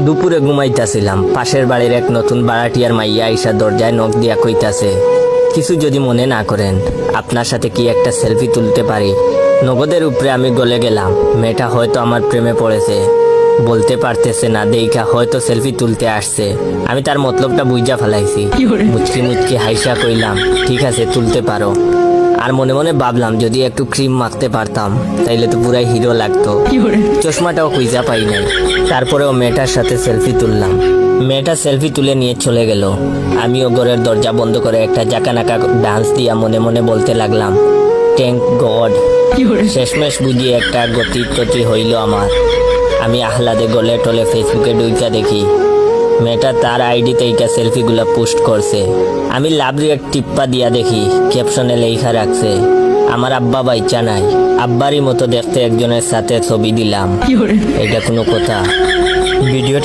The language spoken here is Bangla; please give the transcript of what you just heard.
দুপুরে ঘুমাইতাছিলাম, পাশের বাড়ির এক নতুন ভাড়াটিয়ার মাইয়া আইসা দরজায় নখ দিয়া কইতাছে, কিছু যদি মনে না করেন আপনার সাথে কি একটা সেলফি তুলতে পারি। নগদের উপরে আমি গলে গেলাম। মেয়েটা হয়তো আমার প্রেমে পড়েছে, বলতে পারতেছে না দেইখা হয়তো সেলফি তুলতে আসছে। আমি তার মতলবটা বুঝা ফেলাইছি। মুচকি মুচকি হাইসা কইলাম, ঠিক আছে তুলতে পারো। আর মনে মনে ভাবলাম যদি একটু ক্রিম মাখতে পারতাম তাইলে তো পুরাই হিরো লাগতো। চশমাটাও খুঁজা পাই নাই। তারপরেও মেয়েটার সাথে সেলফি তুললাম। মেয়েটা সেলফি তুলে নিয়ে চলে গেল। আমিও ঘরের দরজা বন্ধ করে একটা জাকানাকা ডান্স দিয়া মনে মনে বলতে লাগলাম, থ্যাংক গড। শেষমেশ বুঝিয়ে একটা গতি হইল আমার। আমি আহ্লাদে গলে টলে ফেসবুকে ঢুইকা দেখি মেয়েটা তার আইডিতে এইটা সেলফিগুলো পোস্ট করছে। আমি লাভ রিঅ্যাক্ট টিপ্পা দিয়া দেখি ক্যাপশনে লেখা রাখছে, আমার আব্বা বাইচা নাই, আব্বারই মতো দেখতে একজনের সাথে ছবি দিলাম। এটা কোনো কথা? ভিডিওটা